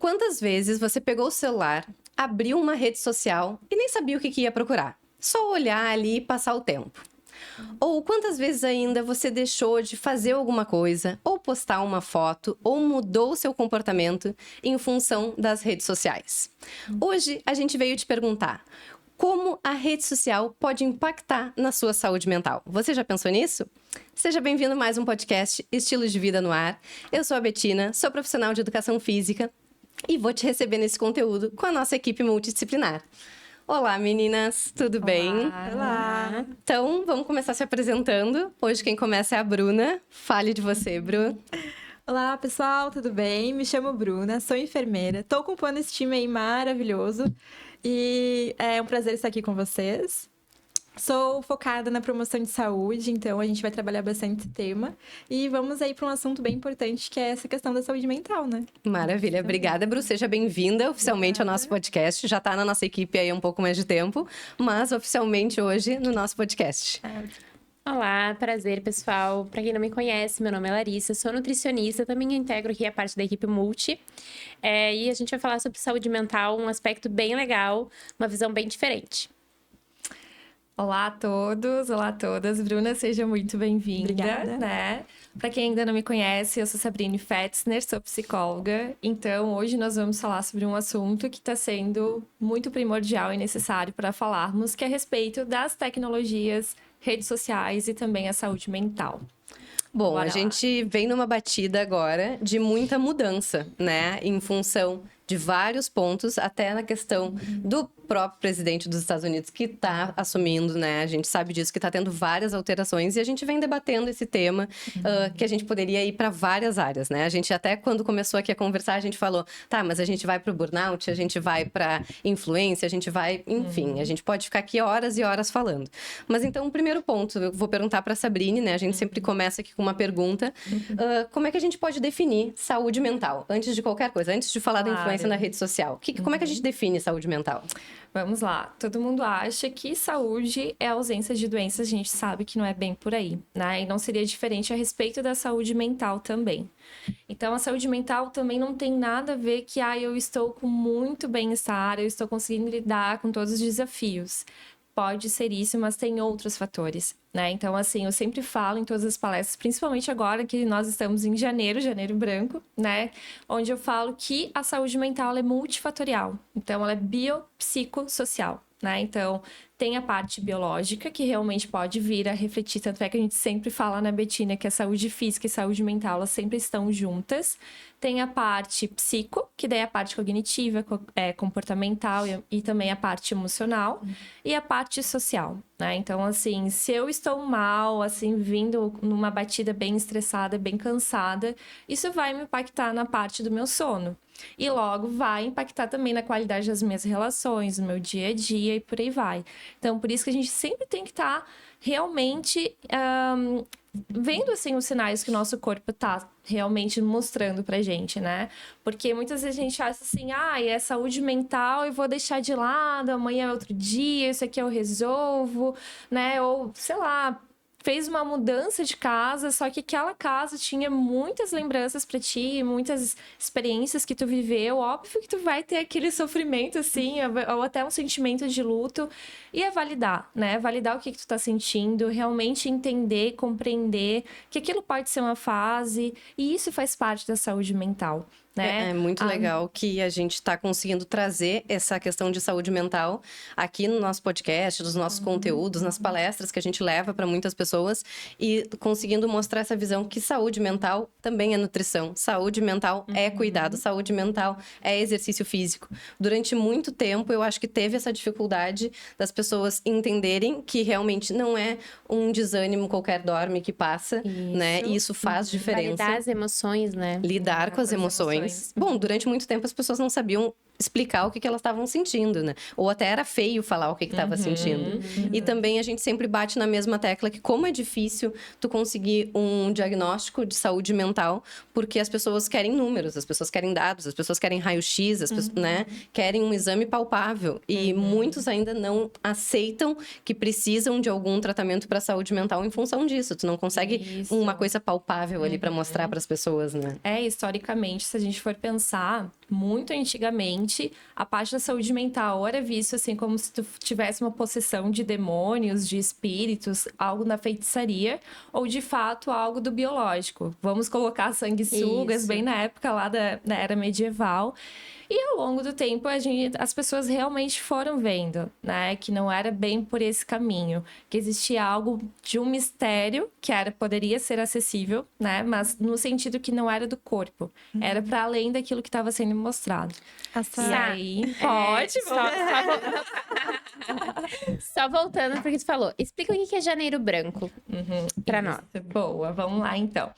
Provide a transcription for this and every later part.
Quantas vezes você pegou o celular, abriu uma rede social e nem sabia o que ia procurar? Só olhar ali e passar o tempo. Ou quantas vezes ainda você deixou de fazer alguma coisa, ou postar uma foto, ou mudou o seu comportamento em função das redes sociais? Hoje a gente veio te perguntar: como a rede social pode impactar na sua saúde mental? Você já pensou nisso? Seja bem-vindo a mais um podcast Estilos de Vida no Ar. Eu sou a Betina, sou profissional de educação física e vou te receber nesse conteúdo com a nossa equipe multidisciplinar. Olá, meninas, tudo bem? Olá! Então, vamos começar se apresentando. Hoje quem começa é a Bruna. Fale de você, Bru. Olá, pessoal, tudo bem? Me chamo Bruna, sou enfermeira. Tô ocupando esse time aí maravilhoso e é um prazer estar aqui com vocês. Sou focada na promoção de saúde, então a gente vai trabalhar bastante esse tema. E vamos aí para um assunto bem importante, que é essa questão da saúde mental, né? Maravilha, obrigada, Bru. Seja bem-vinda oficialmente ao nosso podcast. Já está na nossa equipe aí há um pouco mais de tempo, mas oficialmente hoje no nosso podcast. Olá, prazer, pessoal. Para quem não me conhece, meu nome é Larissa, sou nutricionista, também integro aqui a parte da equipe Multi. E a gente vai falar sobre saúde mental, um aspecto bem legal, uma visão bem diferente. Olá a todos, olá a todas. Bruna, seja muito bem-vinda. Obrigada. Né? Para quem ainda não me conhece, eu sou Sabrine Fetzner, sou psicóloga. Então, hoje nós vamos falar sobre um assunto que está sendo muito primordial e necessário para falarmos, que é a respeito das tecnologias, redes sociais e também a saúde mental. Bom, Bora a gente vem numa batida agora de muita mudança, né? Em função de vários pontos, até na questão do próprio presidente dos Estados Unidos que está assumindo, né? A gente sabe disso, que está tendo várias alterações e a gente vem debatendo esse tema que a gente poderia ir para várias áreas, né? A gente até quando começou aqui a conversar, a gente falou, tá, mas a gente vai para o burnout, a gente vai para influência, a gente vai, enfim, a gente pode ficar aqui horas e horas falando. Mas então, o primeiro ponto, eu vou perguntar para a Sabrine, né? A gente sempre começa aqui com uma pergunta. Como é que a gente pode definir saúde mental? Antes de qualquer coisa, antes de falar da influência na rede social. Como é que a gente define saúde mental? Vamos lá. Todo mundo acha que saúde é ausência de doenças. A gente sabe que não é bem por aí, né? E não seria diferente a respeito da saúde mental também. Então, a saúde mental também não tem nada a ver que eu estou com muito bem-estar, eu estou conseguindo lidar com todos os desafios. Pode ser isso, mas tem outros fatores, né? Então, assim, eu sempre falo em todas as palestras, principalmente agora que nós estamos em janeiro branco, né? Onde eu falo que a saúde mental ela é multifatorial. Então, ela é biopsicossocial, né? Então, tem a parte biológica, que realmente pode vir a refletir, tanto é que a gente sempre fala na Betina que a saúde física e saúde mental, elas sempre estão juntas. Tem a parte psico, que daí é a parte cognitiva, comportamental e também a parte emocional. E a parte social, né? Então, assim, se eu estou mal, assim, vindo numa batida bem estressada, bem cansada, isso vai me impactar na parte do meu sono. E logo vai impactar também na qualidade das minhas relações, no meu dia a dia e por aí vai. Então, por isso que a gente sempre tem que estar realmente vendo, assim, os sinais que o nosso corpo está realmente mostrando pra gente, né? Porque muitas vezes a gente acha assim, é saúde mental, eu vou deixar de lado, amanhã é outro dia, isso aqui eu resolvo, né? Ou, sei lá, fez uma mudança de casa, só que aquela casa tinha muitas lembranças pra ti, muitas experiências que tu viveu. Óbvio que tu vai ter aquele sofrimento, assim, ou até um sentimento de luto. E é validar, né? Validar o que tu tá sentindo, realmente entender, compreender que aquilo pode ser uma fase. E isso faz parte da saúde mental, né? É muito legal que a gente está conseguindo trazer essa questão de saúde mental aqui no nosso podcast, nos nossos conteúdos, nas palestras que a gente leva para muitas pessoas e conseguindo mostrar essa visão que saúde mental também é nutrição, saúde mental é cuidado, saúde mental é exercício físico. Durante muito tempo, eu acho que teve essa dificuldade das pessoas entenderem que realmente não é um desânimo qualquer dorme que passa, né? E isso faz diferença. Validar as emoções, né? Lidar com as emoções. Bom, durante muito tempo as pessoas não sabiam explicar o que elas estavam sentindo, né? Ou até era feio falar o que estava sentindo. E também a gente sempre bate na mesma tecla que como é difícil tu conseguir um diagnóstico de saúde mental, porque as pessoas querem números, as pessoas querem dados, as pessoas querem raio-x, as pessoas, né, querem um exame palpável. E muitos ainda não aceitam que precisam de algum tratamento para saúde mental em função disso. Tu não consegue uma coisa palpável ali para mostrar para as pessoas, né? Historicamente, se a gente for pensar, muito antigamente, a parte da saúde mental era visto assim como se tu tivesse uma possessão de demônios, de espíritos, algo na feitiçaria, ou de fato algo do biológico. Vamos colocar sanguessugas bem na época lá da era medieval. E ao longo do tempo, as pessoas realmente foram vendo, né? Que não era bem por esse caminho. Que existia algo de um mistério que poderia ser acessível, né? Mas no sentido que não era do corpo. Era para além daquilo que estava sendo mostrado. E aí... Pode, Só voltando porque tu falou. Explica o que é Janeiro Branco para nós. Boa, vamos lá então.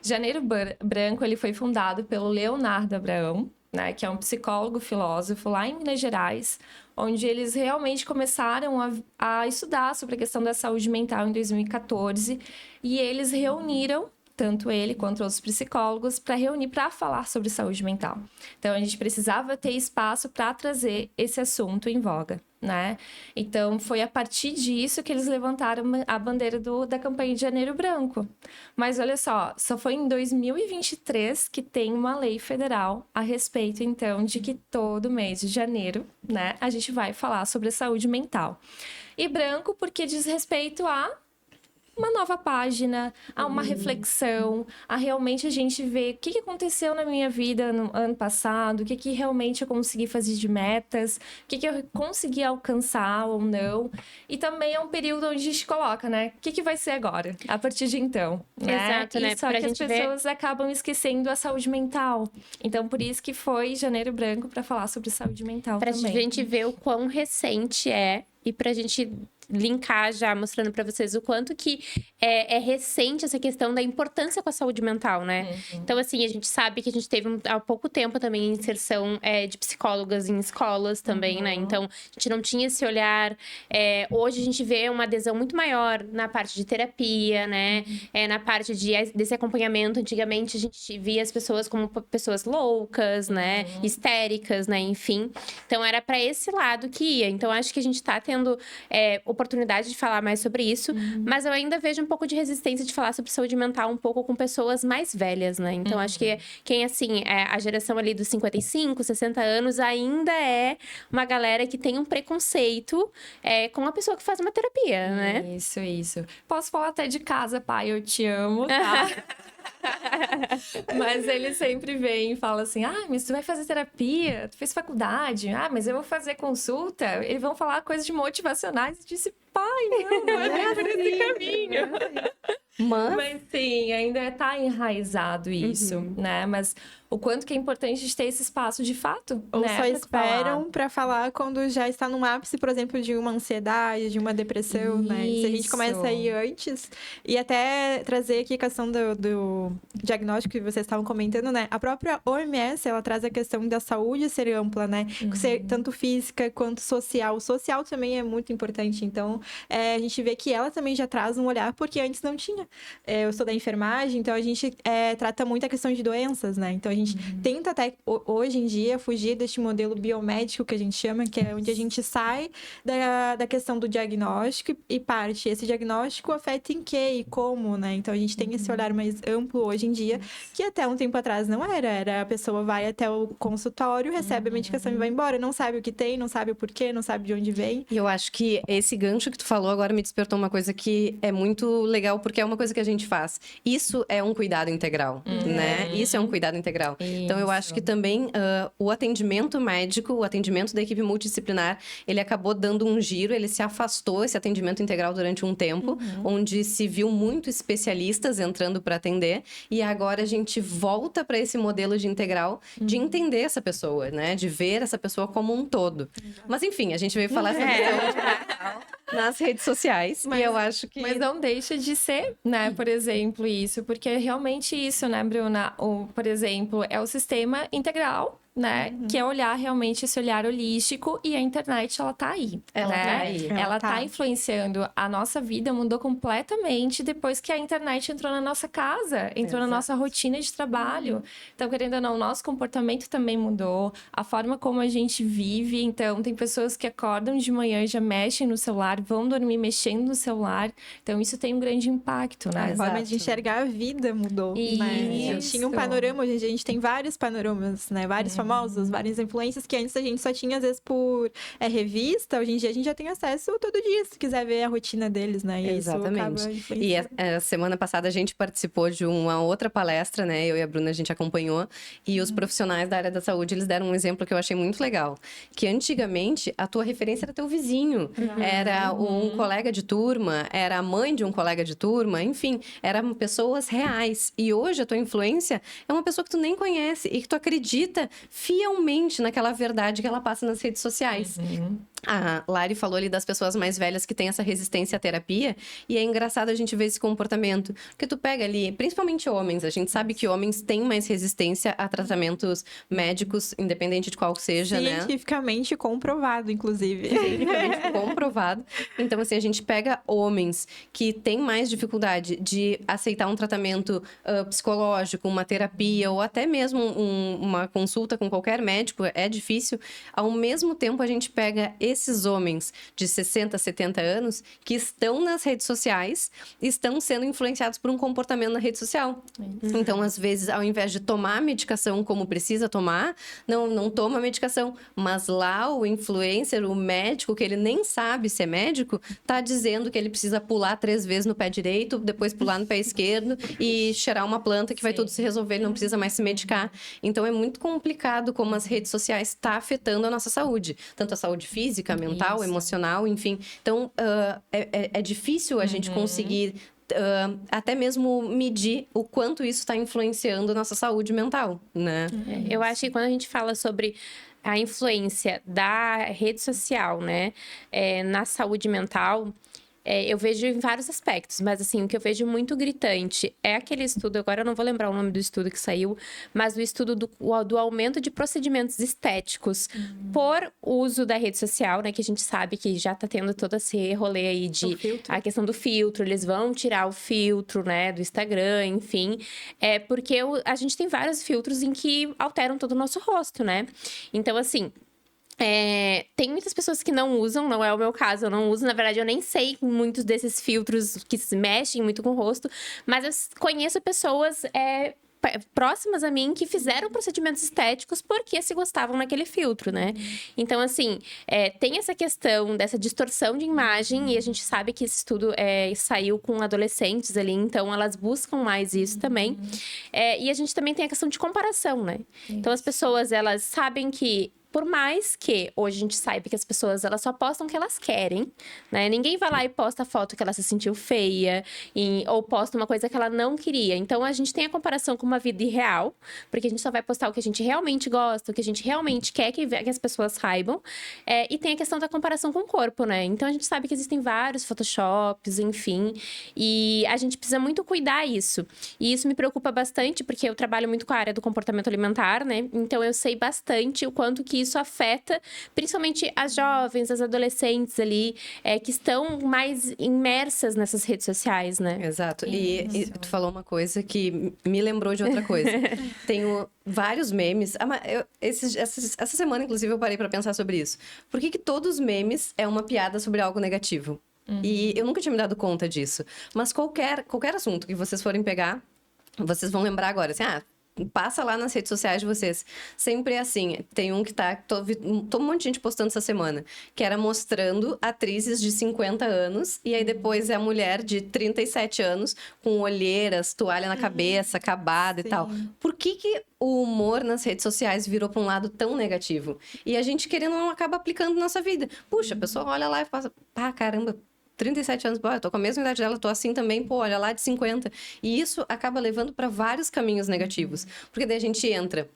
Janeiro Branco, ele foi fundado pelo Leonardo Abraão, né, que é um psicólogo, filósofo lá em Minas Gerais, onde eles realmente começaram a estudar sobre a questão da saúde mental em 2014, e eles reuniram, tanto ele quanto outros psicólogos, para falar sobre saúde mental. Então, a gente precisava ter espaço para trazer esse assunto em voga, né? Então, foi a partir disso que eles levantaram a bandeira da campanha de Janeiro Branco. Mas, olha só foi em 2023 que tem uma lei federal a respeito, então, de que todo mês de janeiro, né, a gente vai falar sobre a saúde mental. E branco porque diz respeito a uma nova página, a uma reflexão, a realmente a gente ver o que aconteceu na minha vida no ano passado, o que realmente eu consegui fazer de metas, o que eu consegui alcançar ou não. E também é um período onde a gente coloca, né? O que vai ser agora, a partir de então. Né? Exato, né? Só que as pessoas acabam esquecendo a saúde mental. Então, por isso que foi Janeiro Branco para falar sobre saúde mental também. Pra gente ver o quão recente é e pra gente linkar já, mostrando pra vocês o quanto que é recente essa questão da importância com a saúde mental, né? Então, assim, a gente sabe que a gente teve há pouco tempo também inserção de psicólogas em escolas também, né? Então, a gente não tinha esse olhar. Hoje a gente vê uma adesão muito maior na parte de terapia, né? Na parte desse acompanhamento. Antigamente, a gente via as pessoas como pessoas loucas, né? Histéricas, né? Enfim. Então, era pra esse lado que ia. Então, acho que a gente tá tendo oportunidade de falar mais sobre isso, mas eu ainda vejo um pouco de resistência de falar sobre saúde mental um pouco com pessoas mais velhas, né? Então, acho que quem, assim, a geração ali dos 55, 60 anos ainda é uma galera que tem um preconceito com a pessoa que faz uma terapia, né? Isso. Posso falar até de casa, pai, eu te amo, tá? Mas ele sempre vem e fala assim: mas tu vai fazer terapia, tu fez faculdade, mas eu vou fazer consulta. Eles vão falar coisas de motivacionais. Eu disse: pai, não é por esse caminho. Mas sim, ainda tá enraizado isso, né? Mas o quanto que é importante a gente ter esse espaço de fato, Ou né? só esperam para falar quando já está no ápice, por exemplo, de uma ansiedade, de uma depressão, né? Se a gente começa a ir antes, e até trazer aqui a questão do diagnóstico que vocês estavam comentando, né? A própria OMS, ela traz a questão da saúde ser ampla, né? Ser tanto física quanto social. O social também é muito importante, então a gente vê que ela também já traz um olhar, porque antes não tinha. Eu sou da enfermagem, então a gente trata muito a questão de doenças, né? Então a gente tenta até hoje em dia fugir deste modelo biomédico que a gente chama, que é onde a gente sai da questão do diagnóstico e parte. Esse diagnóstico afeta em quê e como, né? Então a gente tem esse olhar mais amplo hoje em dia, que até um tempo atrás não era a pessoa vai até o consultório, recebe a medicação e vai embora, não sabe o que tem, não sabe o porquê, não sabe de onde vem. E eu acho que esse gancho que tu falou agora me despertou uma coisa que é muito legal, porque é uma coisa que a gente faz. Isso é um cuidado integral, né? Isso é um cuidado integral. Então, eu acho que também o atendimento médico, o atendimento da equipe multidisciplinar, ele acabou dando um giro, ele se afastou, esse atendimento integral, durante um tempo, onde se viu muito especialistas entrando para atender, e agora a gente volta para esse modelo de integral, de entender essa pessoa, né? De ver essa pessoa como um todo. Mas, enfim, a gente veio falar sobre saúde mental nas redes sociais, e eu acho que... Mas não deixa de ser, né, por exemplo, isso, porque é realmente isso, né, Bruna? Por exemplo, é o sistema integral, né? Que é olhar realmente esse olhar holístico, e a internet, ela tá aí. Ela né? tá aí. Ela tá. tá influenciando a nossa vida, mudou completamente depois que a internet entrou na nossa casa, entrou na nossa rotina de trabalho. Então, querendo ou não, o nosso comportamento também mudou, a forma como a gente vive. Então, tem pessoas que acordam de manhã e já mexem no celular, vão dormir mexendo no celular. Então, isso tem um grande impacto, né? A forma de Exato. enxergar a vida mudou, né? A gente tinha um Isso. panorama, hoje em dia a gente tem vários panoramas, né? Vários famosos, várias influências que antes a gente só tinha, às vezes, por revista. Hoje em dia a gente já tem acesso todo dia, se quiser ver a rotina deles, né? E Exatamente. isso acaba E influenciando. a semana passada a gente participou de uma outra palestra, né? Eu e a Bruna, a gente acompanhou. E os profissionais da área da saúde, eles deram um exemplo que eu achei muito legal. Que antigamente, a tua referência era teu vizinho. Era um colega de turma, era a mãe de um colega de turma, enfim. Eram pessoas reais. E hoje, a tua influência é uma pessoa que tu nem conhece e que tu acredita fielmente naquela verdade que ela passa nas redes sociais. A Lari falou ali das pessoas mais velhas que têm essa resistência à terapia, e é engraçado a gente ver esse comportamento, porque tu pega ali, principalmente homens, a gente sabe que homens têm mais resistência a tratamentos médicos, independente de qual seja, né? Cientificamente comprovado, inclusive. Cientificamente comprovado. Então, assim, a gente pega homens que têm mais dificuldade de aceitar um tratamento psicológico, uma terapia, ou até mesmo uma consulta com qualquer médico, é difícil. Ao mesmo tempo, a gente pega esses homens de 60, 70 anos que estão nas redes sociais, estão sendo influenciados por um comportamento na rede social. Então, às vezes, ao invés de tomar a medicação como precisa tomar, não toma a medicação. Mas lá o influencer, o médico, que ele nem sabe se é médico, tá dizendo que ele precisa pular 3 vezes no pé direito, depois pular no pé esquerdo e cheirar uma planta que vai tudo se resolver, ele não precisa mais se medicar. Então, é muito complicado como as redes sociais estão afetando a nossa saúde. Tanto a saúde física, mental, emocional, enfim. Então, é difícil a gente conseguir até mesmo medir o quanto isso está influenciando a nossa saúde mental, né? Eu acho que quando a gente fala sobre a influência da rede social, né, na saúde mental, eu vejo em vários aspectos, mas assim, o que eu vejo muito gritante é aquele estudo, agora eu não vou lembrar o nome do estudo que saiu, mas o estudo do aumento de procedimentos estéticos por uso da rede social, né, que a gente sabe que já tá tendo todo esse rolê aí de a questão do filtro, eles vão tirar o filtro, né, do Instagram, enfim, porque a gente tem vários filtros em que alteram todo o nosso rosto, né, então assim... tem muitas pessoas que não usam, não é o meu caso, eu não uso. Na verdade, eu nem sei muitos desses filtros que se mexem muito com o rosto, mas eu conheço pessoas próximas a mim que fizeram procedimentos estéticos porque se gostavam naquele filtro, né? Então, assim, tem essa questão dessa distorção de imagem, e a gente sabe que esse estudo saiu com adolescentes ali, então elas buscam mais isso também. E a gente também tem a questão de comparação, né? Então, as pessoas, elas sabem que por mais que hoje a gente saiba que as pessoas, elas só postam o que elas querem, né? Ninguém vai lá e posta foto que ela se sentiu feia, ou posta uma coisa que ela não queria. Então, a gente tem a comparação com uma vida irreal, porque a gente só vai postar o que a gente realmente gosta, o que a gente realmente quer que as pessoas saibam. E tem a questão da comparação com o corpo, né? Então, a gente sabe que existem vários photoshops, enfim. E a gente precisa muito cuidar isso. E isso me preocupa bastante, porque eu trabalho muito com a área do comportamento alimentar, né? Então, eu sei bastante o quanto que isso afeta, principalmente as jovens, as adolescentes ali, que estão mais imersas nessas redes sociais, né? Exato. E tu falou uma coisa que me lembrou de outra coisa. Tenho vários memes. Essa semana, inclusive, eu parei pra pensar sobre isso. Por que todos os memes é uma piada sobre algo negativo? E eu nunca tinha me dado conta disso. Mas qualquer assunto que vocês forem pegar, vocês vão lembrar agora, assim, passa lá nas redes sociais de vocês. Sempre é assim. Tem um que tô um monte de gente postando essa semana, que era mostrando atrizes de 50 anos, e aí depois é a mulher de 37 anos, com olheiras, toalha na cabeça, acabada e tal. Por que o humor nas redes sociais virou para um lado tão negativo? E a gente, querendo ou não, acaba aplicando na nossa vida. Puxa, a pessoa olha lá e fala, caramba, 37 anos, eu tô com a mesma idade dela, tô assim também, olha lá de 50. E isso acaba levando para vários caminhos negativos. Porque daí a gente entra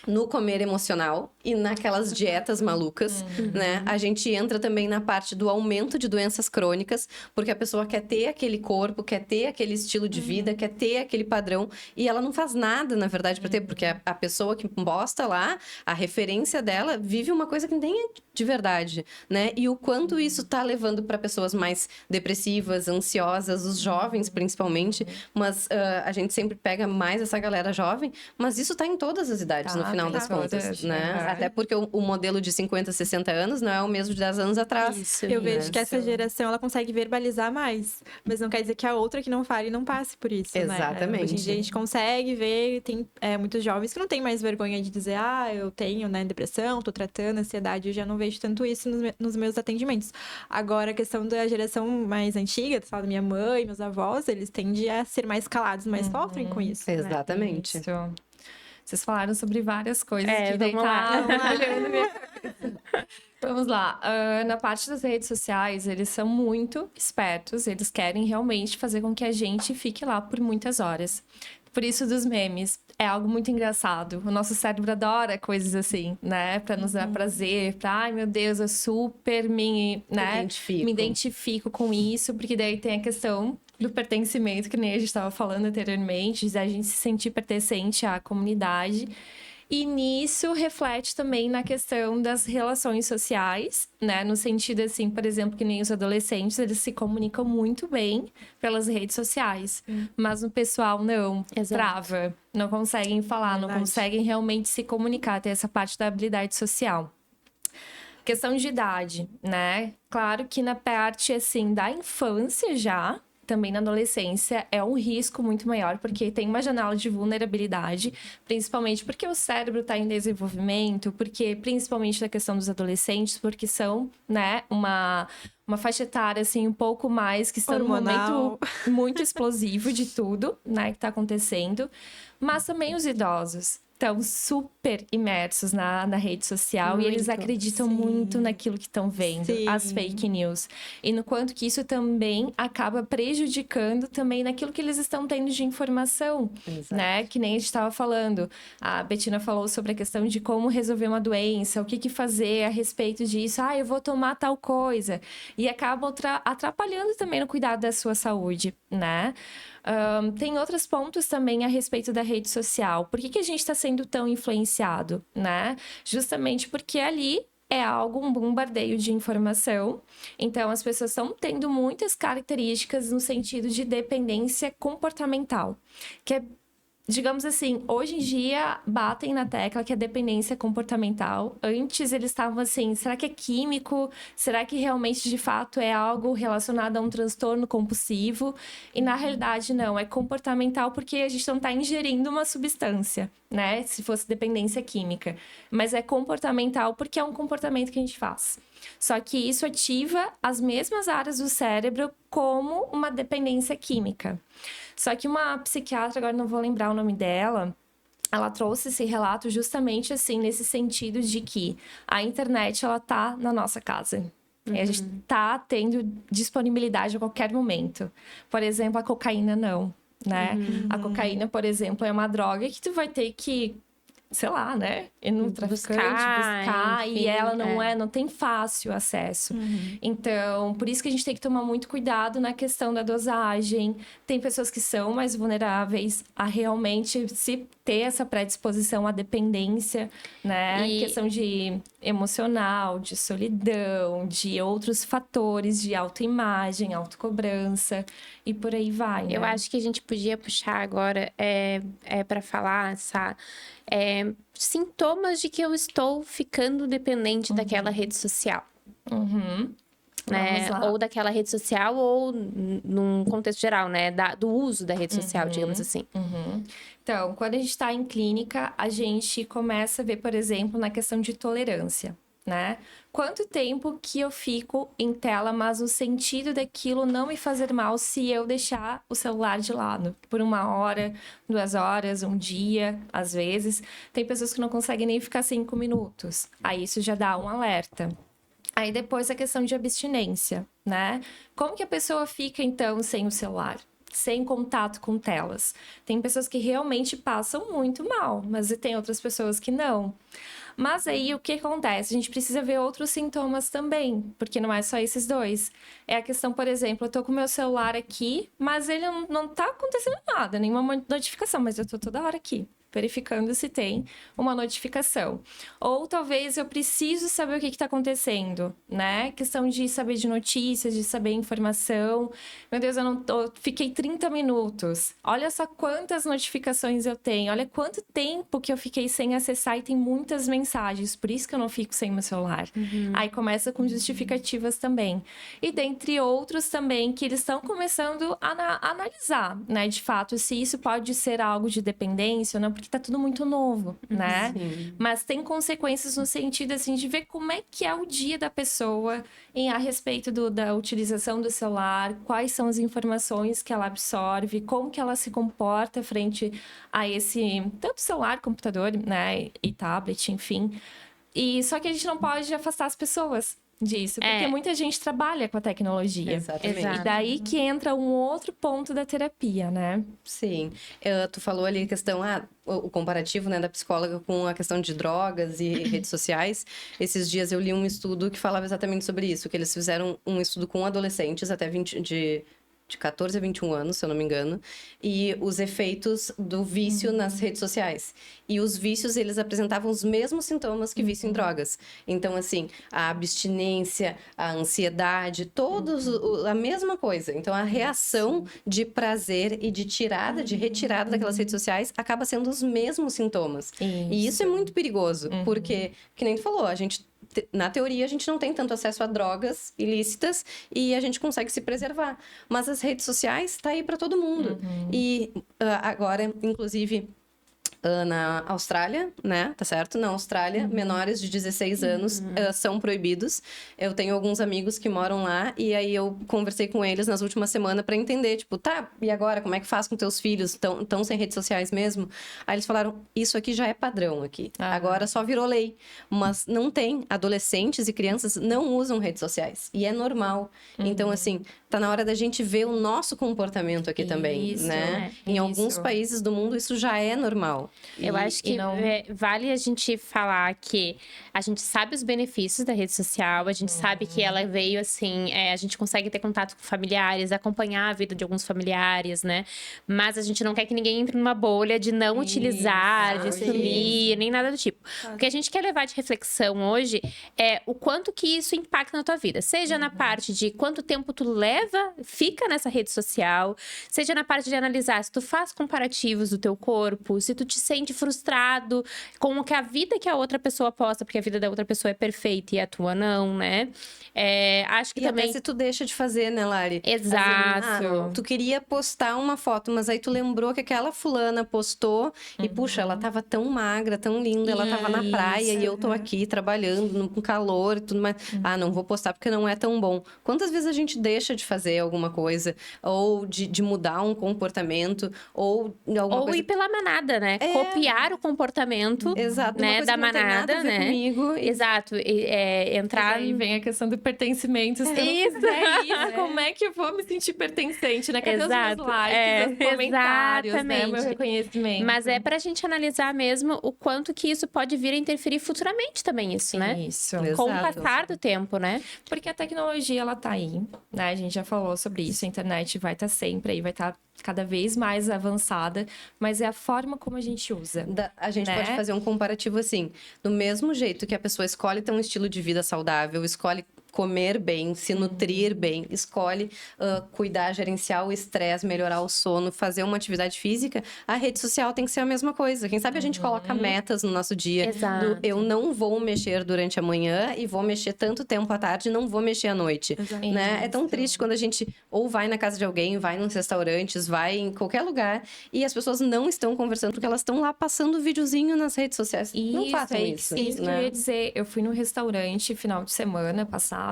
no comer emocional e naquelas dietas malucas, né? A gente entra também na parte do aumento de doenças crônicas, porque a pessoa quer ter aquele corpo, quer ter aquele estilo de vida, quer ter aquele padrão, e ela não faz nada, na verdade, para ter, porque a pessoa que posta lá, a referência dela, vive uma coisa que não tem de verdade, né? E o quanto isso tá levando para pessoas mais depressivas, ansiosas, os jovens principalmente, mas a gente sempre pega mais essa galera jovem, mas isso tá em todas as idades, no final das contas, né? Até porque o modelo de 50, 60 anos não é o mesmo de 10 anos atrás. Isso. Eu vejo que essa geração, ela consegue verbalizar mais. Mas não quer dizer que a outra que não fale não passe por isso, né? Exatamente. Hoje em dia a gente consegue ver, tem muitos jovens que não têm mais vergonha de dizer, eu tenho, né, depressão, tô tratando ansiedade. Eu já não vejo tanto isso nos meus atendimentos. Agora, a questão da geração mais antiga, da minha mãe, meus avós, eles tendem a ser mais calados, mas sofrem com isso, né? Exatamente. Isso. Vocês falaram sobre várias coisas que vamos lá. olhando minha cabeça. Vamos lá. Na parte das redes sociais, eles são muito espertos. Eles querem realmente fazer com que a gente fique lá por muitas horas. Por isso dos memes. É algo muito engraçado. O nosso cérebro adora coisas assim, né? Pra nos dar prazer. Ai, meu Deus, eu super me identifico com isso. Porque daí tem a questão do pertencimento, que nem a gente estava falando anteriormente, de a gente se sentir pertencente à comunidade. E nisso reflete também na questão das relações sociais, né? No sentido assim, por exemplo, que nem os adolescentes, eles se comunicam muito bem pelas redes sociais. Mas o pessoal não, trava. Não conseguem falar, não conseguem realmente se comunicar, ter essa parte da habilidade social. Questão de idade, né? Claro que na parte, assim, da infância já, também na adolescência, é um risco muito maior, porque tem uma janela de vulnerabilidade, principalmente porque o cérebro está em desenvolvimento, porque principalmente na questão dos adolescentes, porque são, né, uma faixa etária, assim, um pouco mais, que estão num momento muito explosivo de tudo, né, que está acontecendo, mas também os idosos estão super imersos na rede social muito, e eles acreditam muito naquilo que estão vendo, as fake news. E no quanto que isso também acaba prejudicando também naquilo que eles estão tendo de informação, né? Que nem a gente estava falando. A Betina falou sobre a questão de como resolver uma doença, o que fazer a respeito disso. Eu vou tomar tal coisa. E acabam atrapalhando também no cuidado da sua saúde, né? Tem outros pontos também a respeito da rede social. Por que a gente está sendo tão influenciado, né? Justamente porque ali é um bombardeio de informação. Então, as pessoas estão tendo muitas características no sentido de dependência comportamental, que é, digamos assim, hoje em dia batem na tecla que é dependência comportamental. Antes eles estavam assim, será que é químico? Será que realmente, de fato, é algo relacionado a um transtorno compulsivo? E na realidade não, é comportamental porque a gente não está ingerindo uma substância, né? Se fosse dependência química. Mas é comportamental porque é um comportamento que a gente faz. Só que isso ativa as mesmas áreas do cérebro como uma dependência química. Só que uma psiquiatra, agora não vou lembrar o nome dela, ela trouxe esse relato justamente assim, nesse sentido de que a internet, ela tá na nossa casa. A gente tá tendo disponibilidade a qualquer momento. Por exemplo, a cocaína não, né? A cocaína, por exemplo, é uma droga que tu vai ter que, sei lá, né? Ir no traficante, buscar enfim, e ela não tem fácil acesso. Então, por isso que a gente tem que tomar muito cuidado na questão da dosagem. Tem pessoas que são mais vulneráveis a realmente se ter essa predisposição à dependência, né? Questão de emocional, de solidão, de outros fatores de autoimagem, autocobrança e por aí vai, né? Eu acho que a gente podia puxar agora para falar, sabe? Sintomas de que eu estou ficando dependente daquela rede social. Né? Ou daquela rede social, ou num contexto geral, né? Do uso da rede social, digamos assim. Então, quando a gente está em clínica, a gente começa a ver, por exemplo, na questão de tolerância, né? Quanto tempo que eu fico em tela, mas no sentido daquilo não me fazer mal se eu deixar o celular de lado por 1 hora, 2 horas, 1 dia, às vezes. Tem pessoas que não conseguem nem ficar 5 minutos. Aí isso já dá um alerta. Aí depois a questão de abstinência, né? Como que a pessoa fica, então, sem o celular? sem contato com telas. Tem pessoas que realmente passam muito mal, mas tem outras pessoas que não. Mas aí, o que acontece? A gente precisa ver outros sintomas também, porque não é só esses dois. É a questão, por exemplo, eu tô com o meu celular aqui, mas ele não tá acontecendo nada, nenhuma notificação, mas eu tô toda hora aqui, verificando se tem uma notificação. Ou talvez eu preciso saber o que está acontecendo, né? Questão de saber de notícias, de saber informação. Meu Deus, eu fiquei 30 minutos. Olha só quantas notificações eu tenho. Olha quanto tempo que eu fiquei sem acessar e tem muitas mensagens. Por isso que eu não fico sem meu celular. Aí começa com justificativas também. E dentre outros também que eles estão começando a analisar, né? De fato, se isso pode ser algo de dependência ou não, porque tá tudo muito novo, né? Sim. Mas tem consequências no sentido, assim, de ver como é que é o dia da pessoa a respeito da utilização do celular, quais são as informações que ela absorve, como que ela se comporta frente a esse, tanto celular, computador, né, e tablet, enfim. E só que a gente não pode afastar as pessoas disso, porque muita gente trabalha com a tecnologia. Exatamente. Exato. E daí que entra um outro ponto da terapia, né? Sim. Tu falou ali a questão, o comparativo, né, da psicóloga com a questão de drogas e redes sociais. Esses dias eu li um estudo que falava exatamente sobre isso, que eles fizeram um estudo com adolescentes até de 14 a 21 anos, se eu não me engano, e os efeitos do vício nas redes sociais. E os vícios, eles apresentavam os mesmos sintomas que vício em drogas. Então, assim, a abstinência, a ansiedade, todos a mesma coisa. Então, a reação de prazer e de retirada daquelas redes sociais acaba sendo os mesmos sintomas. E isso é muito perigoso, porque, que nem tu falou, na teoria, a gente não tem tanto acesso a drogas ilícitas e a gente consegue se preservar. Mas as redes sociais tá aí para todo mundo. E agora, inclusive, na Austrália, né? Tá certo? Na Austrália, menores de 16 anos são proibidos. Eu tenho alguns amigos que moram lá e aí eu conversei com eles nas últimas semanas para entender, tipo, tá, e agora? Como é que faz com teus filhos? Tão sem redes sociais mesmo? Aí eles falaram, isso aqui já é padrão aqui. Agora só virou lei. Mas não tem. Adolescentes e crianças não usam redes sociais. E é normal. Então, assim, tá na hora da gente ver o nosso comportamento aqui também, né? Em alguns países do mundo isso já é normal. Eu acho que vale a gente falar que a gente sabe os benefícios da rede social, a gente sabe que ela veio assim, a gente consegue ter contato com familiares, acompanhar a vida de alguns familiares, né? Mas a gente não quer que ninguém entre numa bolha de não utilizar, de sumir, nem nada do tipo. O que a gente quer levar de reflexão hoje é o quanto que isso impacta na tua vida. Seja na parte de quanto tempo tu fica nessa rede social, seja na parte de analisar se tu faz comparativos do teu corpo, se tu te sente frustrado com o que a vida que a outra pessoa posta, porque a vida da outra pessoa é perfeita e a tua não, né? Acho que também... até se tu deixa de fazer, né, Lari? Exato. Tu queria postar uma foto, mas aí tu lembrou que aquela fulana postou e, puxa, ela tava tão magra, tão linda, ela tava na praia e eu tô aqui trabalhando com calor e tudo mais. Não vou postar porque não é tão bom. Quantas vezes a gente deixa de fazer alguma coisa, ou de mudar um comportamento, ou alguma coisa... ir pela manada, né? Copiar o comportamento, Exato, né, da não tem nada manada, a ver né? comigo. Exato. Entrar... Aí vem a questão do pertencimento. Se eu não fizer isso, como é que eu vou me sentir pertencente, né? Cadê os meus likes, os comentários, né? O meu reconhecimento. Mas é pra gente analisar mesmo o quanto que isso pode vir a interferir futuramente também, né? Isso. Com o Exato. passar do tempo, né? Porque a tecnologia, ela tá aí, né? A gente já falou sobre isso. A internet vai estar sempre aí, vai estar cada vez mais avançada, mas é a forma como a gente usa. A gente né? pode fazer um comparativo assim, do mesmo jeito que a pessoa escolhe ter um estilo de vida saudável, escolhe comer bem, se nutrir bem, escolhe cuidar, gerenciar o estresse, melhorar o sono, fazer uma atividade física, a rede social tem que ser a mesma coisa. Quem sabe a gente coloca metas no nosso dia. Exato. Eu não vou mexer durante a manhã e vou mexer tanto tempo à tarde e não vou mexer à noite. Né? É tão triste quando a gente ou vai na casa de alguém, vai nos restaurantes, vai em qualquer lugar e as pessoas não estão conversando porque elas estão lá passando videozinho nas redes sociais. Não façam isso. Isso que eu ia dizer. Eu fui no restaurante final de semana passado,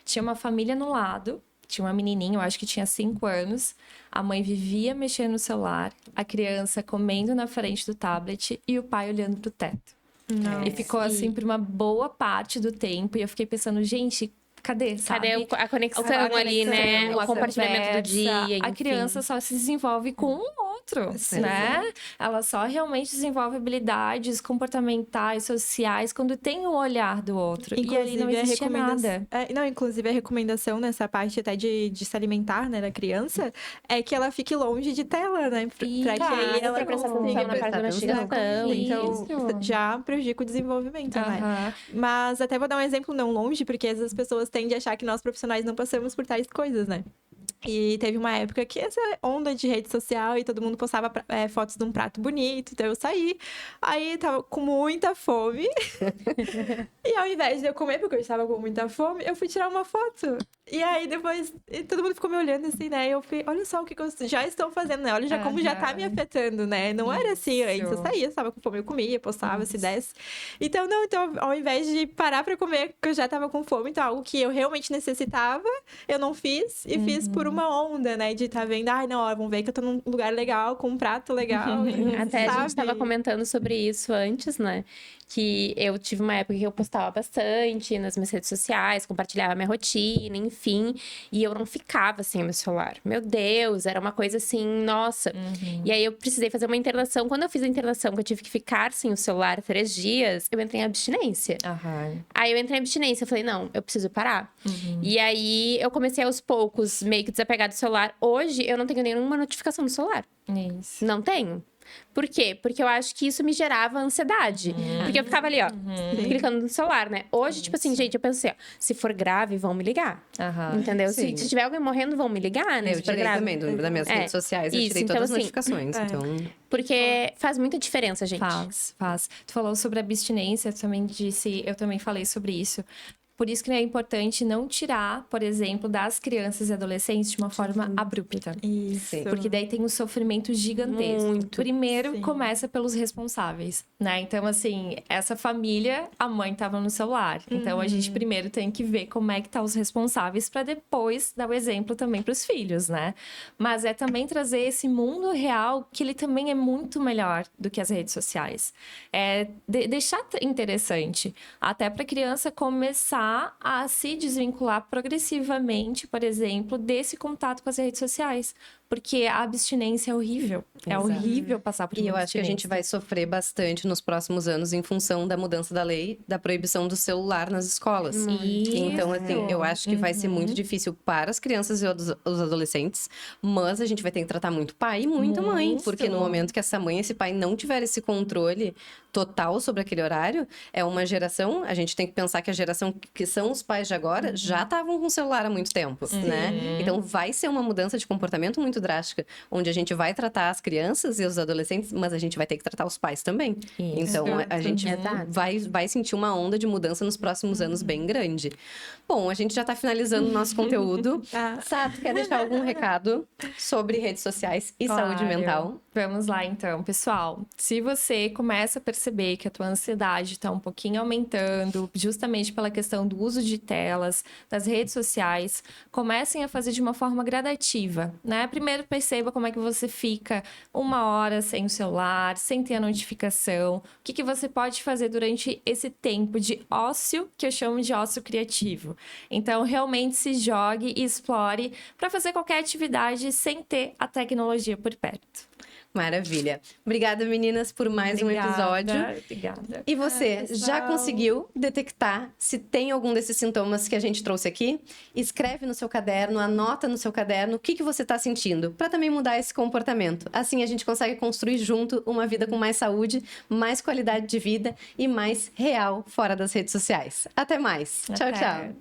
tinha uma família no lado, tinha uma menininha, eu acho que tinha 5 anos, a mãe vivia mexendo no celular, a criança comendo na frente do tablet e o pai olhando pro teto. Nossa. E ficou assim por uma boa parte do tempo e eu fiquei pensando, gente, Cadê, sabe? Cadê a conexão A ali, né? conexão, O a compartilhamento do conversa. dia, A enfim. criança só se desenvolve com um outro, né? Ela só realmente desenvolve habilidades comportamentais, sociais, quando tem o olhar do outro. E ali não existe nada. Inclusive a recomendação nessa parte até de se alimentar, né, da criança, é que ela fique longe de tela, né? Pra que aí ela pra prestar atenção consiga na parte da mastigação. Então, Isso. já prejudica o desenvolvimento, né? Aham. Mas até vou dar um exemplo não longe, porque as pessoas tendem a achar que nós profissionais não passamos por tais coisas, né? E teve uma época que essa onda de rede social e todo mundo postava fotos de um prato bonito, então eu saí. Aí tava com muita fome. E ao invés de eu comer, porque eu estava com muita fome, eu fui tirar uma foto. E aí depois todo mundo ficou me olhando assim, né? E eu falei, olha só o que eu já estou fazendo, né? Olha já como já tá me afetando, né? Não era assim antes. Eu saía, estava com fome, eu comia, postava, se desse. Então, ao invés de parar pra comer, porque eu já tava com fome, então algo que eu realmente necessitava, eu não fiz. E fiz por uma onda, né? De tá vendo, ai, não, ó, vamos ver que eu tô num lugar legal, com um prato legal. Até a gente sabe? tava comentando sobre isso antes, né? Que eu tive uma época que eu postava bastante nas minhas redes sociais, compartilhava minha rotina, enfim. E eu não ficava sem o meu celular. Meu Deus, era uma coisa assim, nossa. E aí eu precisei fazer uma internação. Quando eu fiz a internação, que eu tive que ficar sem o celular 3 dias, eu entrei em abstinência. Aí eu entrei em abstinência, eu falei, não, eu preciso parar. E aí eu comecei aos poucos, meio que desapegar do celular. Hoje eu não tenho nenhuma notificação no celular. Isso. Não tenho. Por quê? Porque eu acho que isso me gerava ansiedade. Porque eu ficava ali, ó, clicando no celular, né? Hoje, tipo assim, gente, eu pensei, ó, se for grave, vão me ligar. Entendeu? Se tiver alguém morrendo, vão me ligar, né? Eu tirei também das minhas redes sociais, eu tirei então, todas as assim, notificações. Então, Porque faz muita diferença, gente. Faz. Tu falou sobre abstinência, eu também falei sobre isso. Por isso que é importante não tirar, por exemplo, das crianças e adolescentes de uma forma abrupta. Isso. Porque daí tem um sofrimento gigantesco. Muito. Primeiro, começa pelos responsáveis, né? Então, assim, essa família, a mãe tava no celular. Então, a gente primeiro tem que ver como é que tá os responsáveis para depois dar o exemplo também para os filhos, né? Mas é também trazer esse mundo real, que ele também é muito melhor do que as redes sociais. É deixar interessante, até para a criança começar a se desvincular progressivamente, por exemplo, desse contato com as redes sociais. Porque a abstinência é horrível. É horrível passar por e eu uma acho que a gente abstinência. vai sofrer bastante nos próximos anos em função da mudança da lei da proibição do celular nas escolas. Então, assim, eu acho que vai ser muito difícil para as crianças e os adolescentes, mas a gente vai ter que tratar muito pai e muito mãe, porque no momento que essa mãe e esse pai não tiver esse controle total sobre aquele horário, é uma geração, a gente tem que pensar que a geração que são os pais de agora já estavam com o celular há muito tempo, né? Então, vai ser uma mudança de comportamento muito drástica, onde a gente vai tratar as crianças e os adolescentes, mas a gente vai ter que tratar os pais também. Então, a gente vai sentir uma onda de mudança nos próximos anos bem grande. Bom, a gente já está finalizando o nosso conteúdo. Sato, quer deixar algum recado sobre redes sociais e saúde mental? Vamos lá, então. Pessoal, se você começa a perceber que a tua ansiedade está um pouquinho aumentando, justamente pela questão do uso de telas, das redes sociais, comecem a fazer de uma forma gradativa, né? Primeiro, perceba como é que você fica 1 hora sem o celular, sem ter a notificação. O que você pode fazer durante esse tempo de ócio, que eu chamo de ócio criativo. Então, realmente se jogue e explore para fazer qualquer atividade sem ter a tecnologia por perto. Maravilha. Obrigada, meninas, por mais um episódio. Obrigada. E você, já conseguiu detectar se tem algum desses sintomas que a gente trouxe aqui? Escreve no seu caderno, anota no seu caderno o que você está sentindo, para também mudar esse comportamento. Assim, a gente consegue construir junto uma vida com mais saúde, mais qualidade de vida e mais real fora das redes sociais. Até mais. Tchau, tchau.